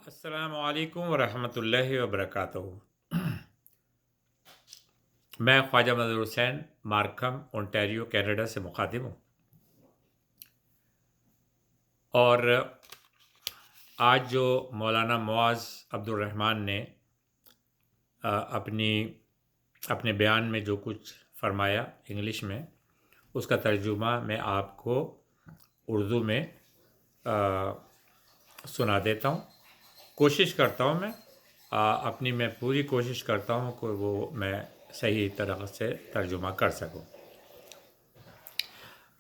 अस्सलामु अलैकुम वरहमतुल्लाहि वबरकातुहू। मैं Khwaja Madar Hussain Markham Ontario Canada से मुखातिब हूँ। और आज जो मौलाना मुआज़ अब्दुल रहमान ने अपने बयान में जो कुछ फरमाया इंग्लिश में, उसका तर्जुमा मैं आपको उर्दू में सुना देता हूँ। कोशिश करता हूँ मैं पूरी कोशिश करता हूँ कि वो मैं सही तरह से तर्जुमा कर सकूँ।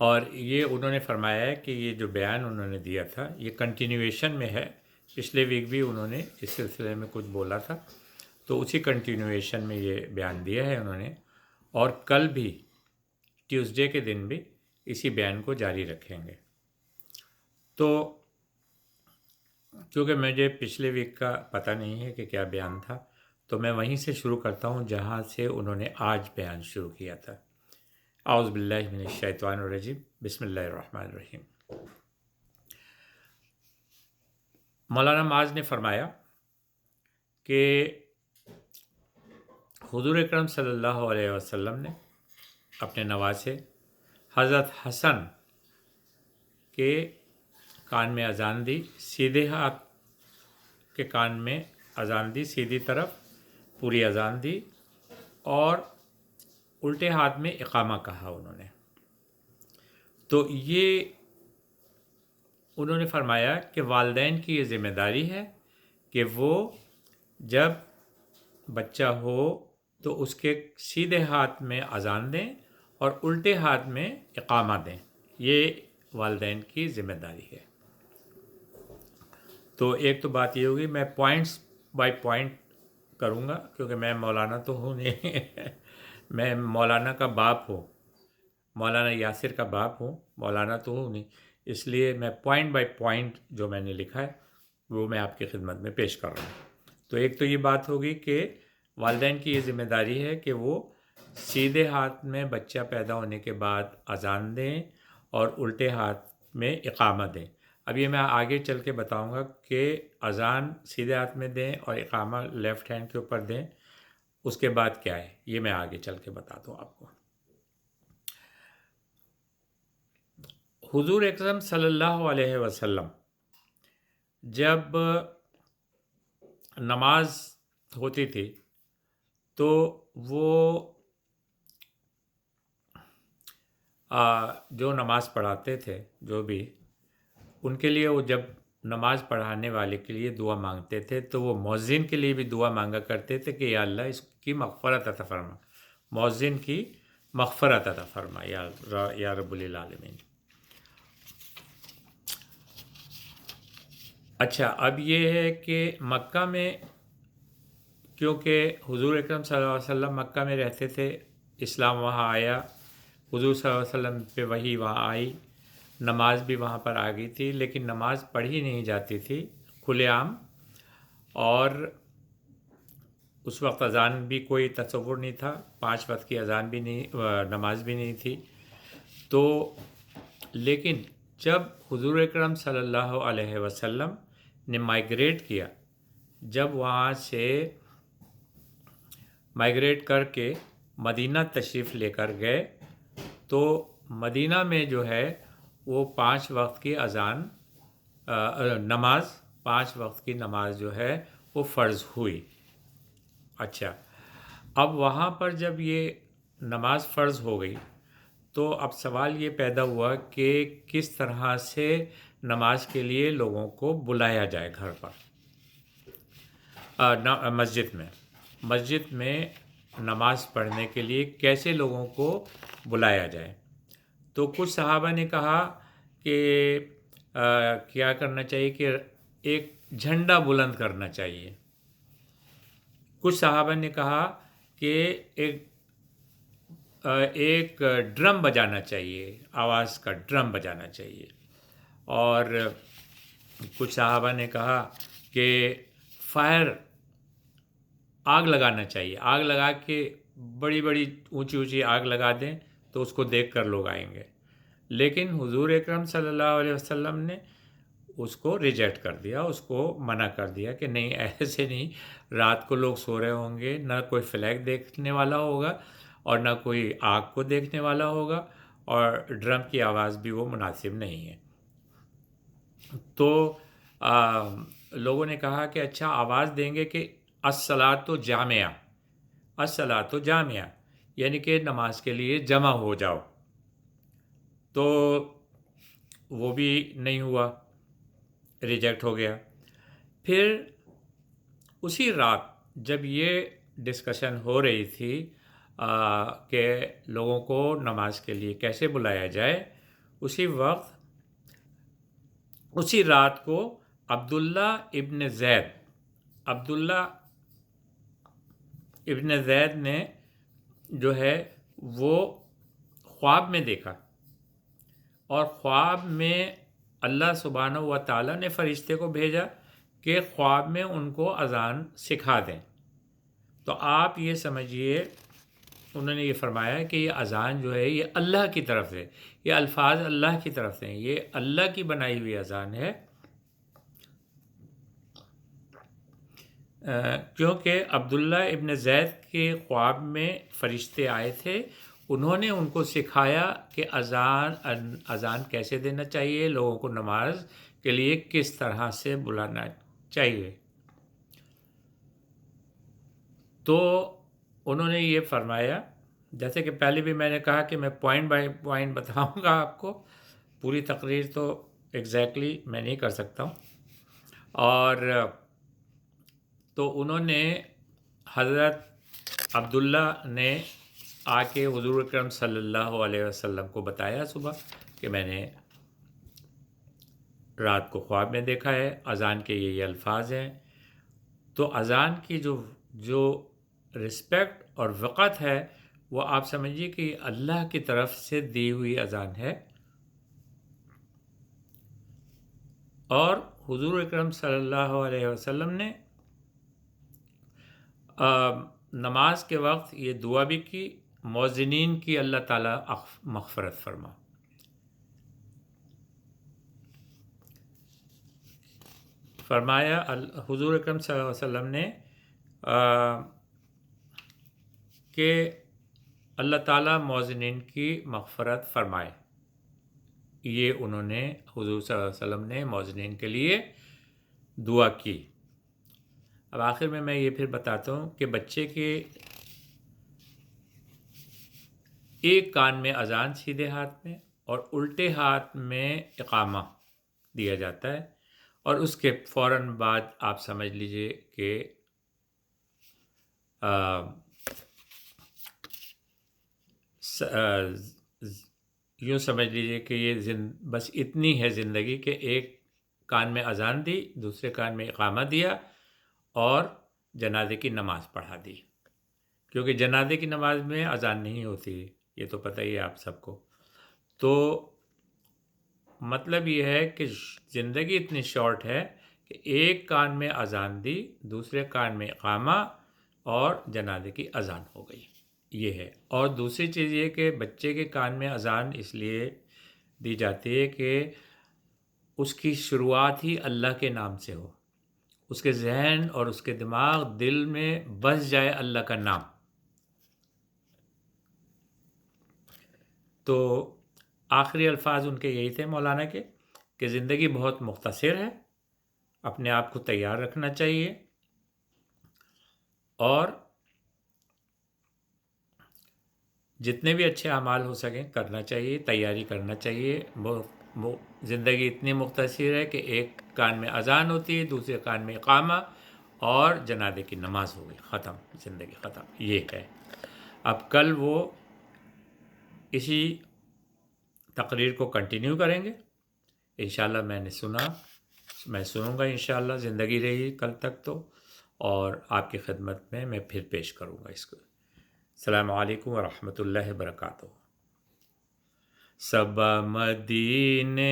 और ये उन्होंने फरमाया है कि ये जो बयान उन्होंने दिया था ये कंटिन्यूएशन में है। पिछले वीक भी उन्होंने इस सिलसिले में कुछ बोला था, तो उसी कंटिन्यूएशन में ये बयान दिया है उन्होंने। और कल भी ट्यूसडे के दिन भी इसी बयान को जारी रखेंगे। तो क्योंकि मुझे पिछले वीक का पता नहीं है कि क्या बयान था, तो मैं वहीं से शुरू करता हूँ जहाँ से उन्होंने आज बयान शुरू किया था। औज़ु बिल्लाहि मिनश शैतानिर रजीम, बिस्मिल्लाहिर रहमानिर रहीम। मौलाना मुआज़ ने फरमाया कि हुज़ूर अकरम सल्लल्लाहु अलैहि वसल्लम ने अपने नवासे हज़रत हसन के कान में अजान दी, सीधे हाथ के कान में अजान दी, सीधी तरफ पूरी अजान दी, और उल्टे हाथ में इकामा कहा उन्होंने। तो ये उन्होंने फरमाया कि वालिदैन की ये ज़िम्मेदारी है कि वो जब बच्चा हो तो उसके सीधे हाथ में अजान दें और उल्टे हाथ में इकामा दें। ये वालिदैन की ज़िम्मेदारी है। तो एक तो बात ये होगी, मैं पॉइंट्स बाय पॉइंट करूँगा क्योंकि मैं मौलाना तो हूँ नहीं मैं मौलाना का बाप हूँ, मौलाना यासिर का बाप हूँ, मौलाना तो हूँ नहीं। इसलिए मैं पॉइंट बाय पॉइंट जो मैंने लिखा है वो मैं आपकी खिदमत में पेश कर रहा हूँ। तो एक तो ये बात होगी कि वालिदैन की ये ज़िम्मेदारी है कि वो सीधे हाथ में बच्चा पैदा होने के बाद अजान दें और उल्टे हाथ में इकामा दें। अब ये मैं आगे चल के बताऊँगा कि अजान सीधे हाथ में दें और इकामा लेफ़्ट हैंड के ऊपर दें, उसके बाद क्या है ये मैं आगे चल के बताता हूँ आपको। हुज़ूर अकरम सल्लल्लाहु अलैहि वसल्लम जब नमाज होती थी तो वो जो नमाज़ पढ़ाते थे, जो भी उनके लिए, वो जब नमाज़ पढ़ाने वाले के लिए दुआ मांगते थे तो वो मौज़िन के लिए भी दुआ मांगा करते थे कि या अल्लाह इसकी मग़फ़रत अता फ़रमा, मौज़िन की मग़फ़रत अता फ़रमा या रब्बुल आलमीन। अच्छा, अब ये है कि मक्का में, क्योंकि हुज़ूर अकरम सल्लल्लाहु अलैहि वसल्लम मक्का में रहते थे, इस्लाम वहाँ आया, हुज़ूर सल्लल्लाहु अलैहि वसल्लम पे वही वहाँ आई, नमाज भी वहाँ पर आ गई थी, लेकिन नमाज पढ़ी नहीं जाती थी खुलेआम, और उस वक्त अजान भी कोई तसव्वुर नहीं था, 5 वक्त की अजान भी नहीं, नमाज भी नहीं थी। तो लेकिन जब हुज़ूर अकरम सल्लल्लाहु अलैहि वसल्लम ने माइग्रेट किया, जब वहाँ से माइग्रेट करके मदीना तशरीफ़ लेकर गए, तो मदीना में जो है वो 5 वक्त की अजान नमाज, 5 वक्त की नमाज जो है वो फ़र्ज़ हुई। अच्छा, अब वहाँ पर जब ये नमाज फ़र्ज़ हो गई तो अब सवाल ये पैदा हुआ कि किस तरह से नमाज के लिए लोगों को बुलाया जाए घर पर, मस्जिद में नमाज पढ़ने के लिए कैसे लोगों को बुलाया जाए। तो कुछ सहाबा ने कहा कि क्या करना चाहिए कि एक झंडा बुलंद करना चाहिए। कुछ सहाबा ने कहा कि एक ड्रम बजाना चाहिए, आवाज़ का ड्रम बजाना चाहिए। और कुछ साहबा ने कहा कि फायर, आग लगाना चाहिए, आग लगा के बड़ी बड़ी ऊंची ऊंची आग लगा दें तो उसको देख कर लोग आएंगे। लेकिन हुजूर अकरम सल्लल्लाहु अलैहि वसल्लम ने اس کو ریجیکٹ کر دیا، اس کو منع کر دیا کہ نہیں، ایسے نہیں، رات کو لوگ سو رہے ہوں گے، نہ کوئی فلیگ دیکھنے والا ہوگا اور نہ کوئی آگ کو دیکھنے والا ہوگا، اور ڈرم کی آواز بھی وہ مناسب نہیں ہے۔ تو لوگوں نے کہا کہ اچھا آواز دیں گے کہ الصلاۃ جامعہ، الصلاۃ جامعہ، یعنی کہ نماز کے لیے جمع ہو جاؤ، تو وہ بھی نہیں ہوا، ریجیکٹ ہو گیا۔ پھر اسی رات جب یہ ڈسکشن ہو رہی تھی کہ لوگوں کو نماز کے لیے کیسے بلایا جائے، اسی وقت اسی رات کو عبداللہ ابن زید نے جو ہے وہ خواب میں دیکھا، اور خواب میں اللہ سبحانہ و تعالیٰ نے فرشتے کو بھیجا کہ خواب میں ان کو اذان سکھا دیں۔ تو آپ یہ سمجھیے، انہوں نے یہ فرمایا کہ یہ اذان جو ہے یہ اللہ کی طرف سے، یہ الفاظ اللہ کی طرف سے ہیں، یہ اللہ کی بنائی ہوئی اذان ہے، کیونکہ عبداللہ ابن زید کے خواب میں فرشتے آئے تھے، انہوں نے ان کو سکھایا کہ اذان کیسے دینا چاہیے، لوگوں کو نماز کے لیے کس طرح سے بلانا چاہیے۔ تو انہوں نے یہ فرمایا، جیسے کہ پہلے بھی میں نے کہا کہ میں پوائنٹ بائی پوائنٹ بتاؤں گا آپ کو، پوری تقریر تو ایگزیکٹلی میں نہیں کر سکتا ہوں، اور تو انہوں نے حضرت عبداللہ نے آ کے حضور اکرم صلی اللہ علیہ وسلم کو بتایا صبح کہ میں نے رات کو خواب میں دیکھا ہے، اذان کے یہ الفاظ ہیں۔ تو اذان کی جو رسپیکٹ اور وقت ہے وہ آپ سمجھیے کہ اللہ کی طرف سے دی ہوئی اذان ہے، اور حضور اکرم صلی اللہ علیہ وسلم نے نماز کے وقت یہ دعا بھی کی، مؤذنین کی اللہ تعالیٰ مغفرت فرما۔ فرمایا حضور اکرم صلی اللہ علیہ وسلم نے کہ اللہ تعالیٰ مؤذنین کی مغفرت فرمائے، یہ انہوں نے حضور صلی اللہ علیہ وسلم نے مؤذنین کے لیے دعا کی۔ اب آخر میں یہ پھر بتاتا ہوں کہ بچے کے ایک کان میں اذان سیدھے ہاتھ میں اور الٹے ہاتھ میں اقامہ دیا جاتا ہے، اور اس کے فوراً بعد آپ سمجھ لیجئے کہ یوں سمجھ لیجئے کہ یہ بس اتنی ہے زندگی کہ ایک کان میں اذان دی، دوسرے کان میں اقامہ دیا، اور جنازے کی نماز پڑھا دی، کیونکہ جنازے کی نماز میں اذان نہیں ہوتی، یہ تو پتہ ہی ہے آپ سب کو۔ تو مطلب یہ ہے کہ زندگی اتنی شارٹ ہے کہ ایک کان میں اذان دی، دوسرے کان میں اقامہ، اور جنازے کی اذان ہو گئی، یہ ہے۔ اور دوسری چیز یہ کہ بچے کے کان میں اذان اس لیے دی جاتی ہے کہ اس کی شروعات ہی اللہ کے نام سے ہو، اس کے ذہن اور اس کے دماغ دل میں بس جائے اللہ کا نام۔ تو آخری الفاظ ان کے یہی تھے مولانا کے کہ زندگی بہت مختصر ہے، اپنے آپ کو تیار رکھنا چاہیے، اور جتنے بھی اچھے اعمال ہو سکیں کرنا چاہیے، تیاری کرنا چاہیے۔ زندگی اتنی مختصر ہے کہ ایک کان میں اذان ہوتی ہے، دوسرے کان میں اقامہ، اور جنازے کی نماز ہو گئی، ختم، زندگی ختم، یہ ہے۔ اب کل وہ اسی تقریر کو کنٹینیو کریں گے انشاءاللہ۔ میں سنوں گا انشاءاللہ، زندگی رہی کل تک تو، اور آپ کی خدمت میں پھر پیش کروں گا اس کو۔ السلام علیکم ورحمۃ اللہ وبرکاتہ۔ صبا مدینے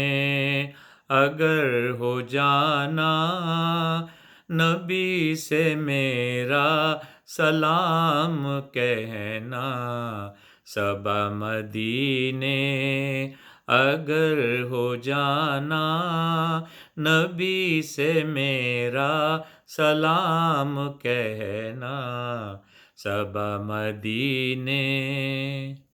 اگر ہو جانا، نبی سے میرا سلام کہنا، صبا مدینے اگر ہو جانا نبی سے میرا سلام کہنا، صبا مدینے